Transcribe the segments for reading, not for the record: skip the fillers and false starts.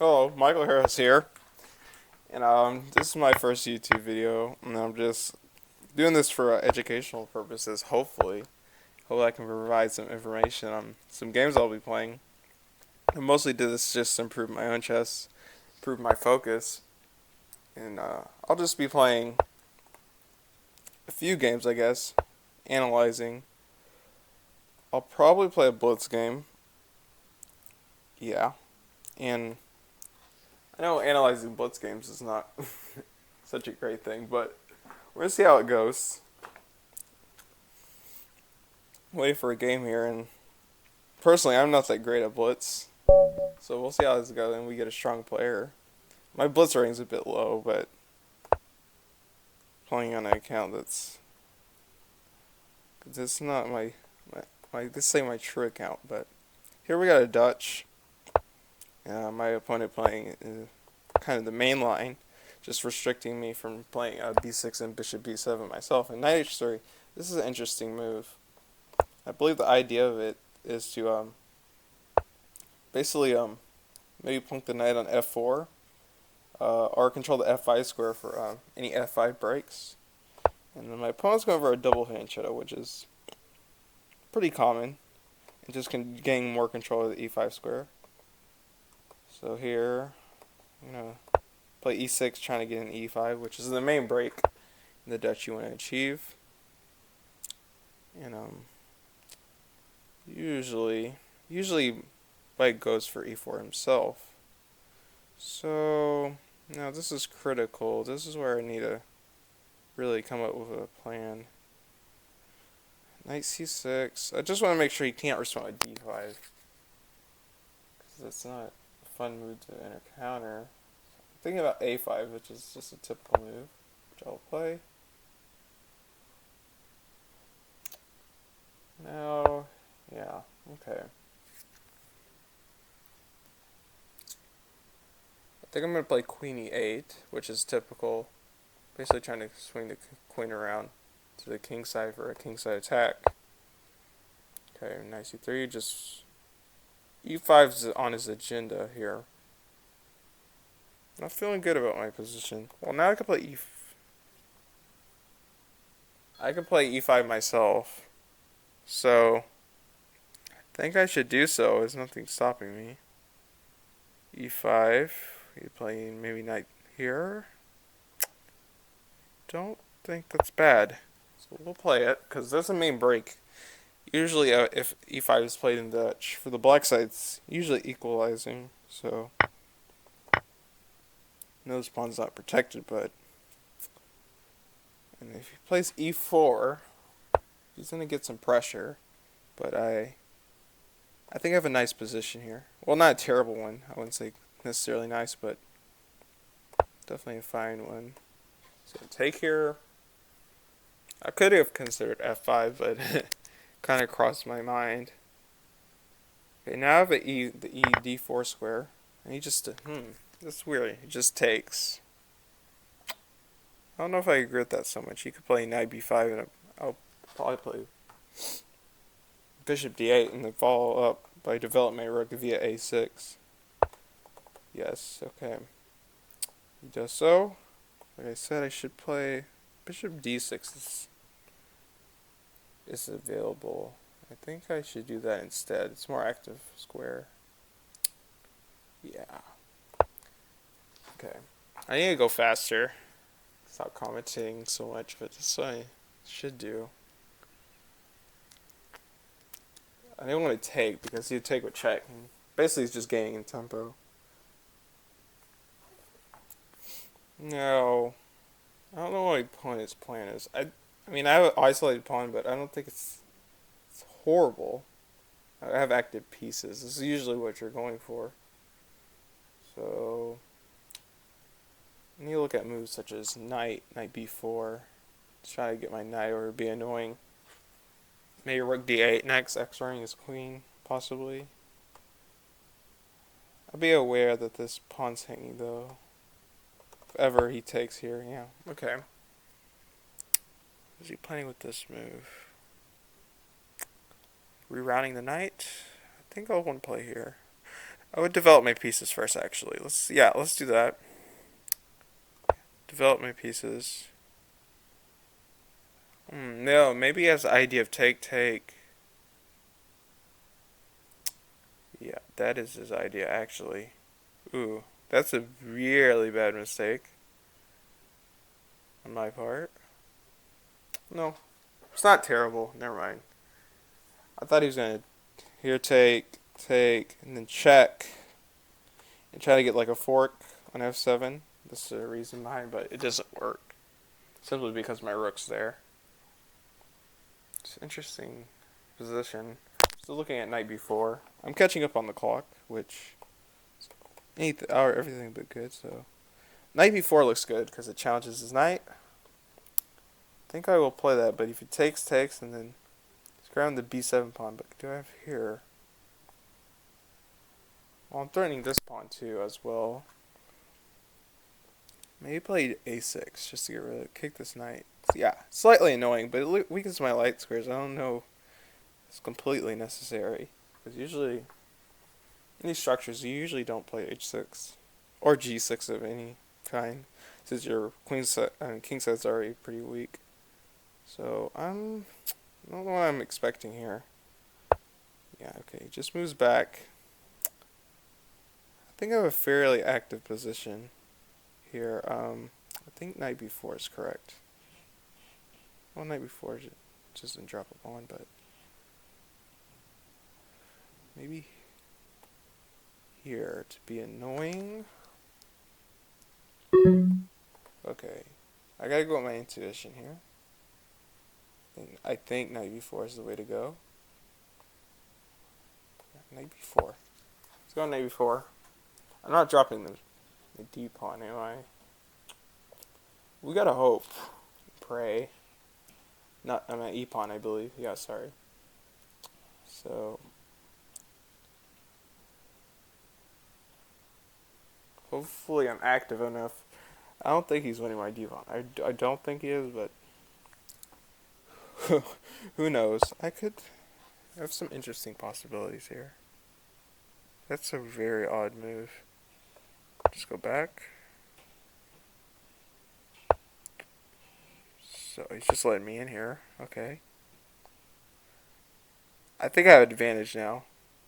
Hello, Michael Harris here, and this is my first YouTube video, and I'm just doing this for educational purposes. Hopefully, I can provide some information on some games I'll be playing. I mostly did this just to improve my own chess, improve my focus, and I'll just be playing a few games, I guess, analyzing. I'll probably play a Blitz game, yeah, and I know analyzing Blitz games is not such a great thing, but we're gonna see how it goes. Wait for a game here, and personally, I'm not that great at Blitz, so we'll see how this goes, and we get a strong player. My Blitz rating's a bit low, but playing on an account that's not this ain't my true account, but here we got a Dutch. My opponent playing kind of the main line, just restricting me from playing b6 and bishop b7 myself. And knight h3, this is an interesting move. I believe the idea of it is to basically maybe plunk the knight on f4, or control the f5 square for any f5 breaks. And then my opponent's going for a double fianchetto, which is pretty common, and just gain more control of the e5 square. So here, I'm going to play e6, trying to get an e5, which is the main break in the Dutch you want to achieve. And usually White goes for e4 himself. So now this is critical. This is where I need to really come up with a plan. Knight c6. I just want to make sure he can't respond with d5, because that's not a fun move to encounter. I'm thinking about a5, which is just a typical move, which I'll play. Now, yeah, okay. I think I'm going to play queen e8, which is typical. Basically trying to swing the queen around to the king side for a king side attack. Okay, knight c3, just e5 is on his agenda here. Not feeling good about my position. Well, now I can play e5 myself. So I think I should do so. There's nothing stopping me. e5. You're playing maybe knight here. Don't think that's bad. So we'll play it, because that's a main break. Usually if e5 is played in Dutch, for the black side it's usually equalizing, so no, this pawn's not protected, but and if he plays e4, he's going to get some pressure, but I think I have a nice position here. Well, not a terrible one. I wouldn't say necessarily nice, but definitely a fine one. So take here. I could have considered f5, but kind of crossed my mind. Okay, now I have the d4 square, and he just that's weird. He just takes. I don't know if I agree with that so much. He could play knight b5, and I'll probably play bishop d8, and then follow up by developing my rook via a6. Yes, okay. He does so. Like I said, I should play bishop d6 is available. I think I should do that instead. It's more active square. Yeah. Okay. I need to go faster. Stop commenting so much, but that's what I should do. I didn't want to take, because he'd take with check. Basically, he's just gaining in tempo. No. I don't know what my opponent's plan is. I mean, I have an isolated pawn, but I don't think it's horrible. I have active pieces. This is usually what you're going for. So I need to look at moves such as knight b4 to try to get my knight, or be annoying. Maybe rook d8 next, X-raying his queen, possibly. I'll be aware that this pawn's hanging, though. If ever he takes here, yeah. Okay. Is he playing with this move? Rerouting the knight? I think I'll want to play here. I would develop my pieces first, actually. Let's do that. Develop my pieces. No, maybe he has the idea of take. Yeah, that is his idea, actually. Ooh, that's a really bad mistake on my part. No, it's not terrible. Never mind. I thought he was gonna here take, and then check, and try to get like a fork on f7. This is the reason behind, but it doesn't work simply because my rook's there. It's an interesting position. Still looking at knight b4. I'm catching up on the clock, which everything but good. So knight b4 looks good because it challenges his knight. I think I will play that, but if he takes, and then he's grabbing the b7 pawn. But do I have here? Well, I'm threatening this pawn too as well. Maybe play a6 just to get rid of kick this knight. Yeah, slightly annoying, but it weakens my light squares. I don't know if it's completely necessary. Because usually, in these structures, you usually don't play h6 or g6 of any kind, since your king side's already pretty weak. So I don't know what I'm expecting here. Yeah, okay, just moves back. I think I have a fairly active position here. I think knight b4 is correct. Well, knight b4 just didn't drop a pawn, but maybe here to be annoying. Okay, I gotta go with my intuition here. I think knight b4 is the way to go. Knight b4. Let's go knight b4. I'm not dropping the d pawn, am I? We gotta hope. Pray. I'm at e pawn, I believe. Yeah, sorry. So hopefully I'm active enough. I don't think he's winning my d pawn. I don't think he is, but who knows? I could have some interesting possibilities here. That's a very odd move. Just go back. So he's just letting me in here. Okay. I think I have advantage now.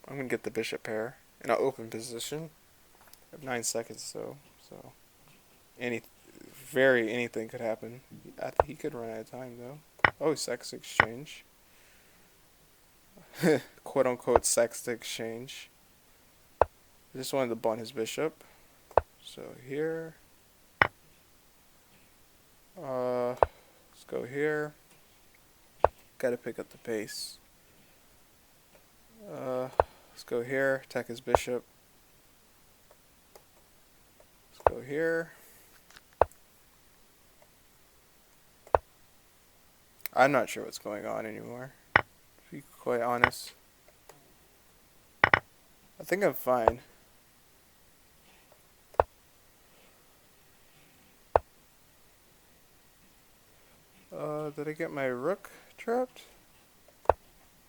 I'm going to get the bishop pair in an open position. I have 9 seconds, so anything could happen. I think he could run out of time, though. Oh, sex exchange. Quote unquote sex exchange. I just wanted to bond his bishop. So here. Let's go here. Gotta pick up the pace. Let's go here. Attack his bishop. Let's go here. I'm not sure what's going on anymore, to be quite honest. I think I'm fine. Did I get my rook trapped?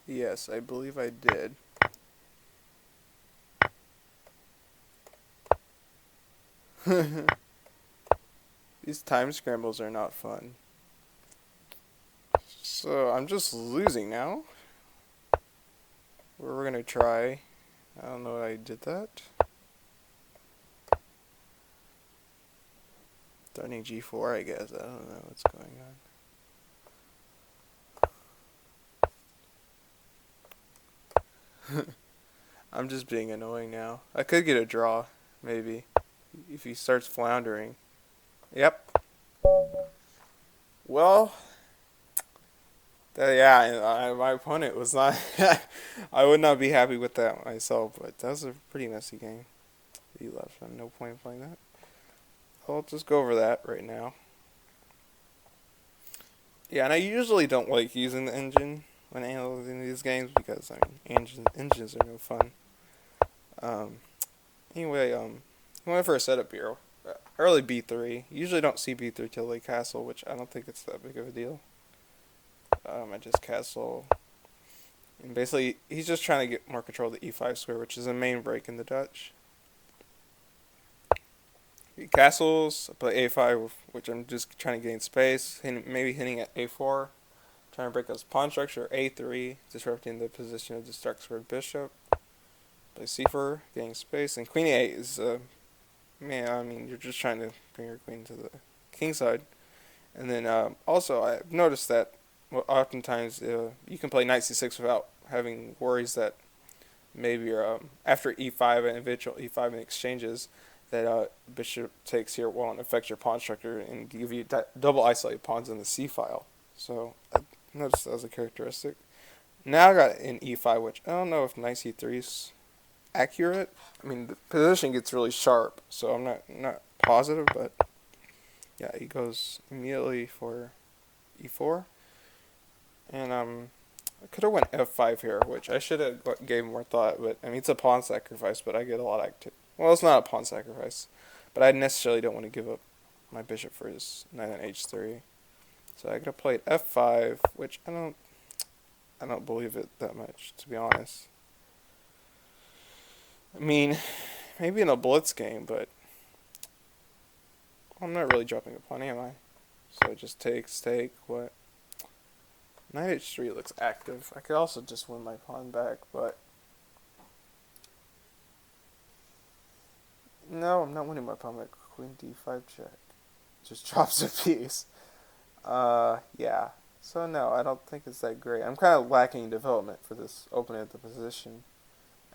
Yes, I believe I did. These time scrambles are not fun. So I'm just losing now. We're gonna try. I don't know why I did that. Threatening g4, I guess. I don't know what's going on. I'm just being annoying now. I could get a draw, maybe, if he starts floundering. Yep. Well, my opponent was not. I would not be happy with that myself, but that was a pretty messy game. He left. No point in playing that. I'll just go over that right now. Yeah, and I usually don't like using the engine when analyzing these games because engines are no fun. Anyway, when I first set up here, early b3. Usually don't see b3 till they castle, which I don't think it's that big of a deal. I just castle And basically, he's just trying to get more control of the e5 square, which is a main break in the Dutch. He castles, I play a5, which I'm just trying to gain space, maybe hitting at a4, trying to break up his pawn structure, a3, disrupting the position of the dark squared bishop. Play c4, gaining space, and queen e8 is, man, I mean, you're just trying to bring your queen to the king side. And then also, I've noticed that oftentimes you can play knight c6 without having worries that maybe after e5 and eventual e5 and exchanges, that bishop takes here won't affect your pawn structure and give you double isolated pawns in the c file. So I noticed that as a characteristic. Now I got an e5, which I don't know if knight c3 is accurate. I mean, the position gets really sharp, so I'm not positive, but yeah, he goes immediately for e4, and I could have went f5 here, which I should have gave more thought, but I mean it's a pawn sacrifice, but I get a lot of activity. Well, it's not a pawn sacrifice, but I necessarily don't want to give up my bishop for his knight on h3. So I could have played f5, which I don't believe it that much, to be honest. I mean, maybe in a blitz game, but I'm not really dropping a pawn, am I? So it just takes, what? Knight h3 looks active. I could also just win my pawn back, but no, I'm not winning my pawn back. Queen d5 check. Just drops a piece. Yeah. So no, I don't think it's that great. I'm kind of lacking development for this opening at the position.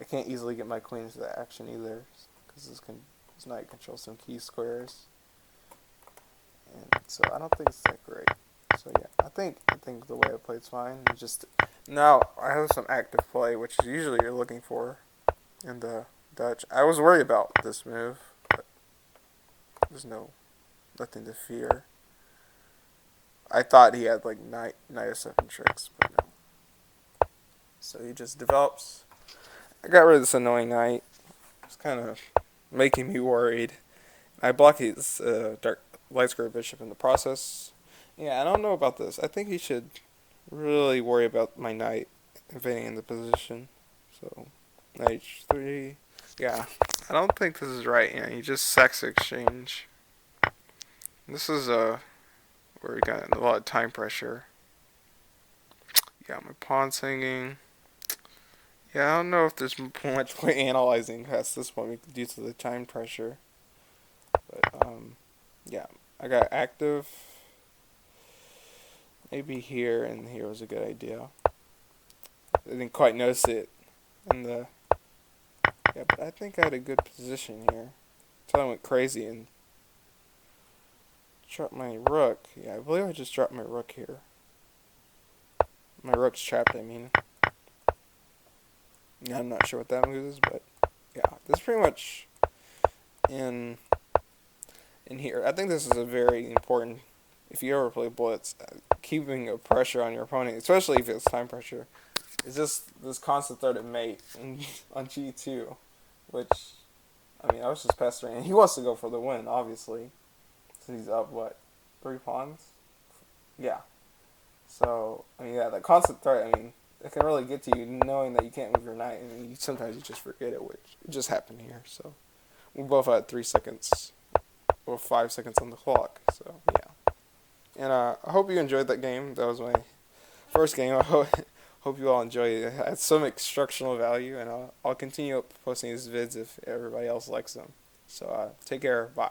I can't easily get my queen into the action either, because this knight controls some key squares. And so I don't think it's that great. So yeah, I think the way I play is fine. Just now I have some active play, which is usually you're looking for in the Dutch. I was worried about this move, but there's nothing to fear. I thought he had like knight f7 tricks, but no. So he just develops. I got rid of this annoying knight. It's kind of making me worried. I block his dark light square bishop in the process. Yeah, I don't know about this. I think he should really worry about my knight invading in the position. So, knight h3. Yeah, I don't think this is right. Yeah, he just sacks exchange. This is where we got a lot of time pressure. Yeah, my pawn's hanging. Yeah, I don't know if there's much point analyzing past this point due to the time pressure. But, yeah, I got active. Maybe here and here was a good idea. I didn't quite notice it in the... Yeah, but I think I had a good position here. Until I went crazy and dropped my rook. Yeah, I believe I just dropped my rook here. My rook's trapped, I mean. Yeah, I'm not sure what that move is, but yeah, this is pretty much in here. I think this is a very important, if you ever play Blitz, keeping a pressure on your opponent, especially if it's time pressure. It's just this constant threat of mate on g2, which, I mean, I was just pestering, and he wants to go for the win, obviously, since he's up, what, 3 pawns? Yeah. So, I mean, yeah, that constant threat, I mean, it can really get to you knowing that you can't move your knight, and sometimes you just forget it, which just happened here. So we both had 3 seconds or 5 seconds on the clock. So yeah, and I hope you enjoyed that game. That was my first game. I hope you all enjoyed it. It had some instructional value, and I'll continue posting these vids if everybody else likes them. So take care. Bye.